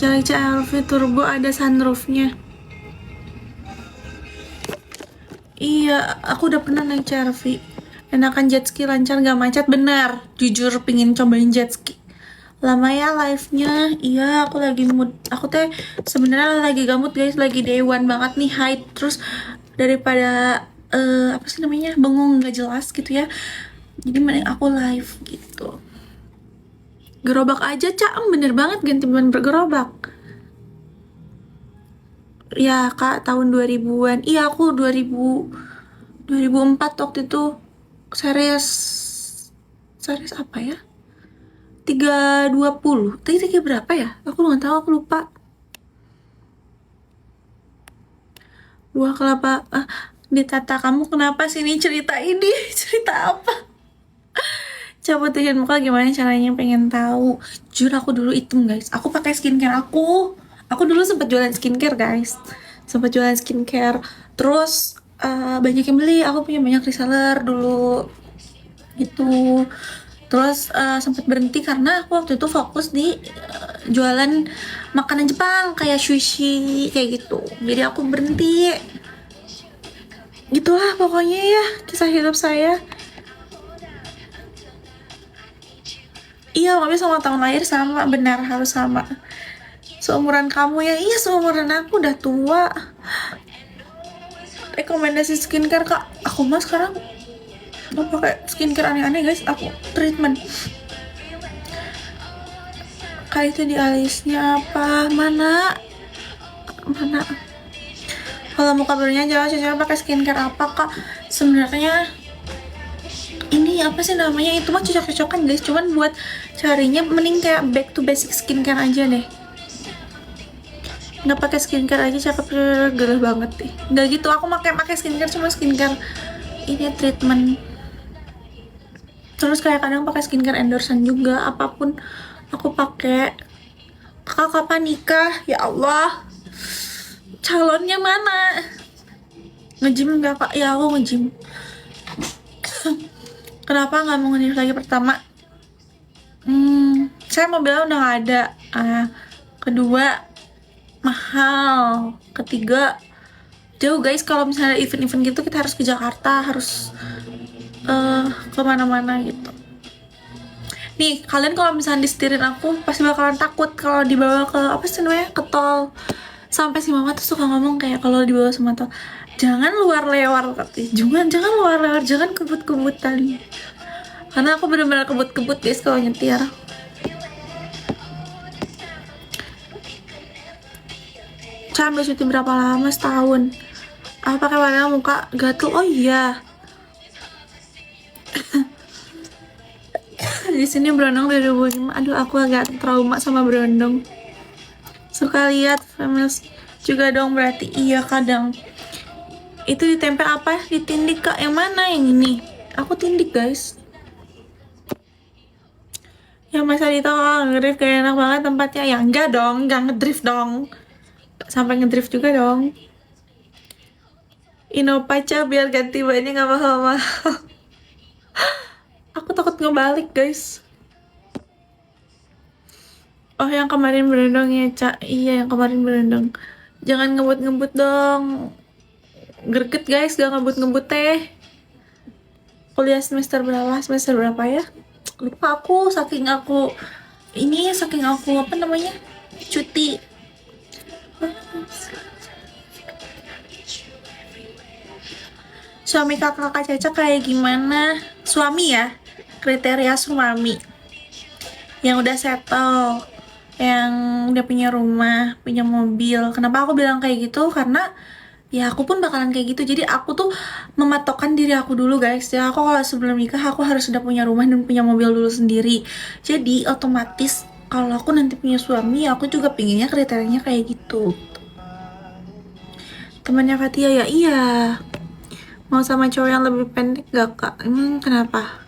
Jalan CRV turbo ada sunroofnya. Iya, aku udah pernah naik CRV. Enakan jet ski, lancar gak macet. Benar, jujur pingin cobain jet ski. Lama ya live-nya. Iya, aku lagi mood. Aku teh sebenarnya lagi gamut guys, lagi day one banget nih height. Terus daripada apa sih namanya, bengong nggak jelas gitu ya. Jadi mending aku live gitu. Gerobak aja, Cak. Bener banget ganti ban bergerobak. Ya kak, tahun 2000-an. Iya, aku 2004 waktu itu. Series series apa ya, 320. Tadi tiga berapa ya, aku nggak tahu, aku lupa. Buah kelapa. Ditata, kamu kenapa sih ini cerita ini? Cerita apa? Coba tuhin muka gimana caranya, pengen tahu. Jujur aku dulu hitam guys, aku pakai skincare aku dulu sempat jualan skincare guys, sempat jualan skincare. Terus banyak yang beli, aku punya banyak reseller dulu itu. Terus sempat berhenti karena aku waktu itu fokus di jualan makanan Jepang kayak sushi kayak gitu, jadi aku berhenti. Gitulah pokoknya ya kisah hidup saya. Iya, tapi sama tahun lahir sama, benar harus sama. Seumuran kamu ya? Iya, seumuran aku, udah tua. Rekomendasi skincare kak, aku mah sekarang mau pakai skincare aneh-aneh guys. Aku treatment kayak itu di alisnya apa, mana kalau muka birunya jauh, cocok pakai skincare apa kak? Sebenarnya ini apa sih namanya, itu mah cocok-cocokan guys, cuman buat carinya mending kayak back to basic skincare aja deh. Nggak pakai skincare aja cakep, gerah banget deh. Nggak gitu, aku pakai skincare cuma skincare ini treatment. Terus kayak kadang pakai skincare endorsean juga, apapun aku pakai. Kakak kapan nikah? Ya Allah, calonnya mana? Nge-gym nggak kak? Ya aku nge-gym. Kenapa nggak mau nge lagi? Pertama, saya mobilnya udah nggak ada. Kedua, mahal. Ketiga, jauh guys. Kalau misalnya event-event gitu kita harus ke Jakarta, harus kemana-mana gitu. Nih, kalian kalau misalnya disetirin aku pasti bakalan takut kalau dibawa ke apa sih namanya, ke tol. Sampai si mama tuh suka ngomong kayak kalau dibawa sama tol, jangan luar lewar katanya. Jangan luar lewar, jangan kebut-kebutan. Karena aku bener-bener kebut-kebut guys kalau nyetir. Ambil cuti berapa lama? Setahun. Aku pakai warna muka gatel. Oh iya. Di sini berondong dari 2005. Aduh, aku agak trauma sama berondong. Suka lihat famous juga dong berarti. Iya kadang. Itu ditempel apa? Ditindik kak? Yang mana yang ini? Aku tindik guys. Yang masa Dito ngedrift kayak enak banget tempatnya. Ya enggak dong, enggak ngedrift dong. Sampai ngedrift juga dong. Inopaca biar ganti bannya gak mahal-mahal. Aku takut ngebalik guys. Oh yang kemarin berendong ya Cak. Iya yang kemarin berendong. Jangan ngebut-ngebut dong. Greget guys, gak ngebut-ngebut teh. Kuliah semester berapa? Semester berapa ya? Lupa aku, saking aku apa namanya, cuti. Suami kakak Caca kayak gimana? Suami ya, kriteria suami yang udah settle, yang udah punya rumah, punya mobil. Kenapa aku bilang kayak gitu? Karena ya aku pun bakalan kayak gitu. Jadi aku tuh mematokkan diri aku dulu guys. Ya aku kalau sebelum nikah aku harus sudah punya rumah dan punya mobil dulu sendiri. Jadi otomatis kalau aku nanti punya suami, aku juga pinginnya kriterianya kayak gitu. Temannya Fatia ya, iya. Mau sama cowok yang lebih pendek gak kak? Kenapa?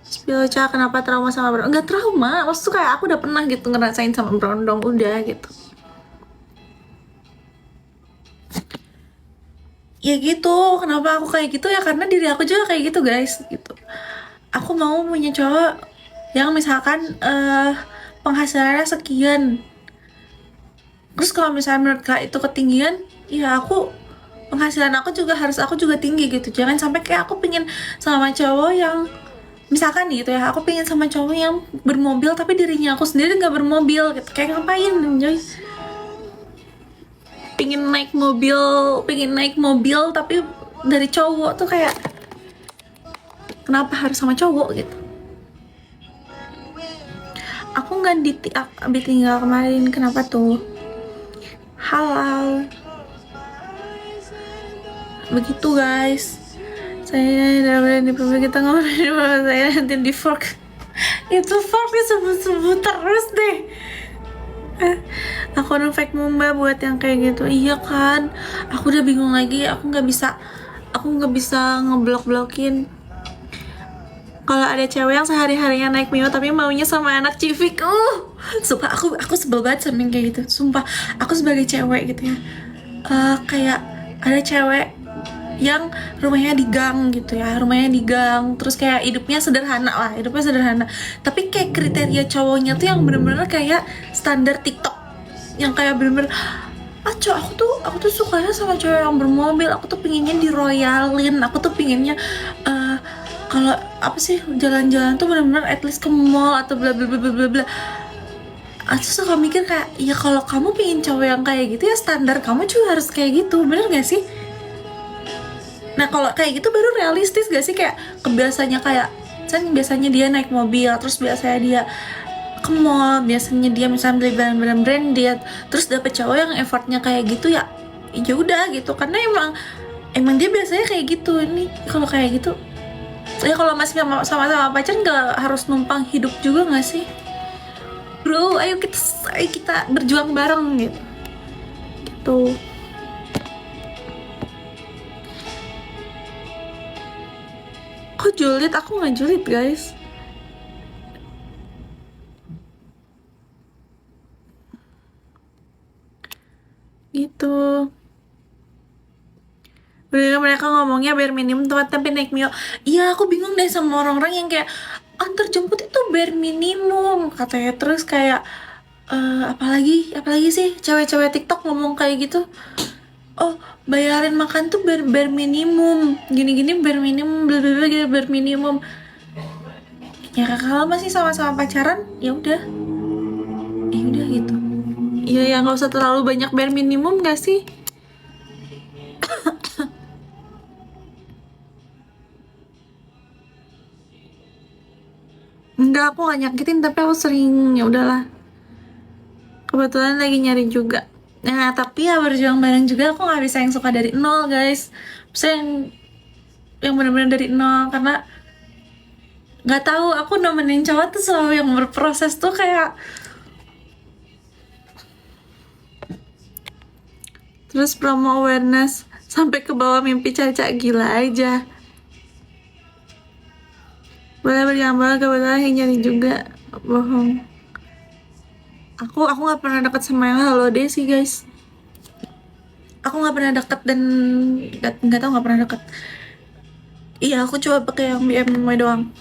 Spilca kenapa trauma sama berondong? Enggak trauma, maksudnya kayak aku udah pernah gitu ngerasain sama berondong, udah gitu. Ya gitu, kenapa aku kayak gitu ya karena diri aku juga kayak gitu guys gitu. Aku mau punya cowok yang misalkan penghasilannya sekian, Terus kalau misalnya menurut kak itu ketinggian, ya penghasilan aku juga tinggi gitu. Jangan sampai kayak aku pingin sama cowok yang misalkan gitu ya, aku pingin sama cowok yang bermobil tapi dirinya aku sendiri nggak bermobil gitu. Kayak ngapain Joy? Pingin naik mobil tapi dari cowok tuh kayak kenapa harus sama cowok gitu. Aku nggak ditinggal kemarin, kenapa tuh? Halal. Begitu guys, saya dalam di publik, kita ngobrolin bahwa saya nanti di fork. Itu fork disebut-sebut terus deh. Aku udah fake mumba buat yang kayak gitu. Iya kan, aku udah bingung lagi. Aku nggak bisa ngeblok-blokin. Kalau ada cewek yang sehari-harinya naik Mio tapi maunya sama anak Civik, sumpah aku sebel banget sama yang kayak gitu. Sumpah, aku sebagai cewek gitu ya, kayak ada cewek yang rumahnya di gang gitu ya, terus kayak hidupnya sederhana, tapi kayak kriteria cowoknya tuh yang bener-bener kayak standar TikTok, yang kayak bener-bener aku tuh sukanya sama cewek yang bermobil, aku tuh pinginnya diroyalin, aku tuh pinginnya kalau apa sih jalan-jalan tuh benar-benar at least ke mall atau bla bla bla bla bla. Aku suka mikir kayak, ya kalau kamu pingin cowok yang kayak gitu ya standar kamu juga harus kayak gitu, bener gak sih? Nah kalau kayak gitu baru realistis gak sih? Kayak kebiasaannya kayak biasanya dia naik mobil, terus biasanya dia ke mall, biasanya dia misalnya beli barang-barang branded, terus dapet cowok yang effortnya kayak gitu ya udah gitu, karena emang dia biasanya kayak gitu. Ini kalau kayak gitu ya, kalau masih sama-sama pacar nggak harus numpang hidup juga nggak sih bro? Ayo kita berjuang bareng gitu. Kok julid? Aku nggak julid guys. Gitu. Udah mereka ngomongnya bare minimum tempat tapi naik Mio. Iya, aku bingung deh sama orang-orang yang kayak antar jemput itu bare minimum katanya. Terus kayak apalagi sih cewek-cewek TikTok ngomong kayak gitu. Oh, bayarin makan tuh bare minimum. Gini-gini bare minimum, bla bla bla gitu, bare minimum. Ya kalau masih sama-sama pacaran, ya udah gitu. Iya, ya nggak usah terlalu banyak bare minimum gak sih? Enggak, aku gak nyakitin, tapi aku sering, ya udahlah. Kebetulan lagi nyari juga. Nah, tapi ya berjuang bareng juga, aku gak bisa yang suka dari nol, guys. Bisa yang benar-benar dari nol, karena gak tahu, aku nemenin cowok tuh selalu yang berproses tuh kayak. Terus promo awareness sampai ke bawah mimpi Caca, gila aja. Boleh berjambal, kebetulan yang nyari juga. Bohong. Aku nggak pernah deket sama yang halo deh sih guys. Aku nggak pernah deket dan nggak tahu nggak pernah deket. Iya, aku coba pakai yang BMW doang.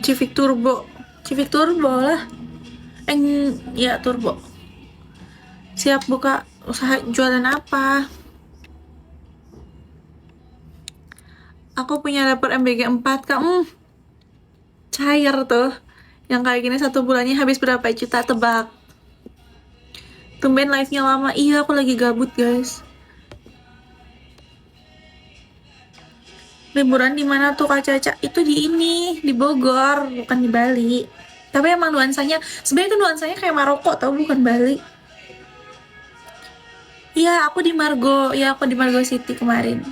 Civic Turbo lah. Ya turbo. Siap buka usaha jualan apa? Aku punya laptop MBG 4 kak. Cair tuh. Yang kayak gini 1 bulannya habis berapa juta, tebak? Tumben live-nya lama. Iya, aku lagi gabut guys. Liburan di mana tuh Kak Caca? Itu di Bogor, bukan di Bali. Tapi emang nuansanya, sebenarnya itu nuansanya kayak Maroko tau, bukan Bali. Iya, aku di Margo City kemarin.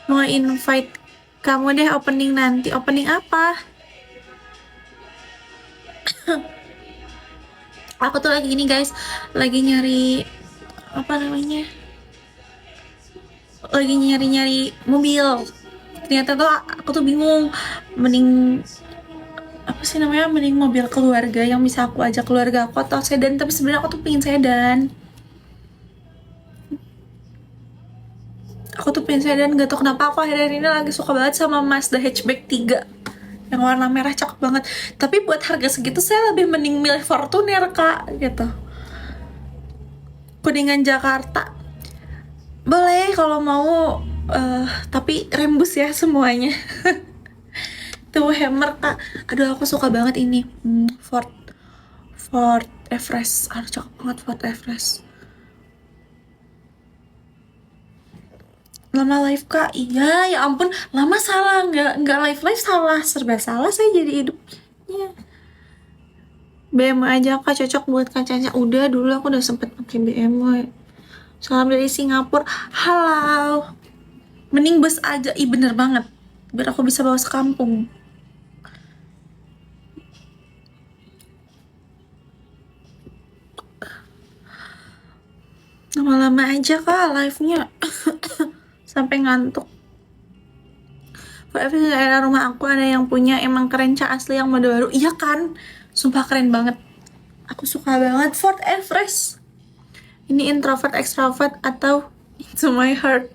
Mau invite kamu deh opening nanti. Opening apa? Aku tuh lagi gini guys, lagi nyari apa namanya? Lagi nyari mobil. Ternyata tuh aku tuh bingung, mending apa sih namanya, mending mobil keluarga yang bisa aku ajak keluarga aku atau sedan. Tapi sebenarnya aku tuh pengen sedan. Gak tau kenapa aku akhir-akhir ini lagi suka banget sama Mazda Hatchback 3 yang warna merah cakep banget. Tapi buat harga segitu saya lebih mending milih Fortuner kak gitu. Kuningan Jakarta boleh kalau mau, tapi rembus ya semuanya. Tuh Hammer kak, aduh aku suka banget ini. Ford Everest, aduh cakep banget Ford Everest. Lama live kak, iya ya ampun, lama salah, nggak live salah, serba salah saya jadi hidupnya. BMW aja kak, cocok buat kacanya. Udah dulu aku udah sempet pakai BMW. Salam dari Singapura. Halo, mending bus aja. Ih bener banget, biar aku bisa bawa sekampung. Lama-lama aja kak live-nya. Sampai ngantuk. Forever di daerah rumah aku ada yang punya, emang keren cak, asli yang mode baru. Iya kan, sumpah keren banget. Aku suka banget Ford Everest. Ini introvert extrovert atau into my heart.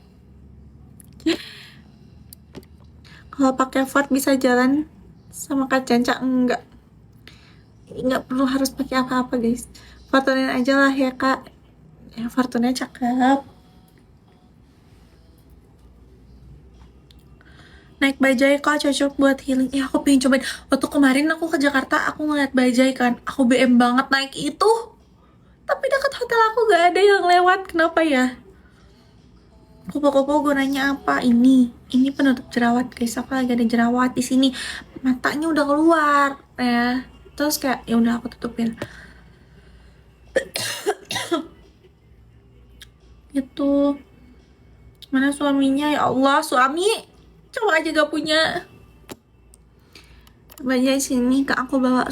Kalau pakai Ford bisa jalan sama Kak Canca enggak perlu harus pakai apa-apa guys. Fortuner aja lah ya kak. Ya Fortuner cakep. Naik bajai kak, cocok buat healing. Ya aku pengen cobain. Waktu kemarin aku ke Jakarta, aku ngeliat bajai kan, aku BM banget naik itu, tapi dekat hotel aku gak ada yang lewat. Kenapa ya? Kupu-kupu gunanya apa? Ini penutup jerawat guys. Aku lagi ada jerawat di sini, matanya udah keluar ya. Terus kayak ya udah aku tutupin. Itu mana suaminya, ya Allah, suami coba aja gak punya. Bajai sini kak, aku bawa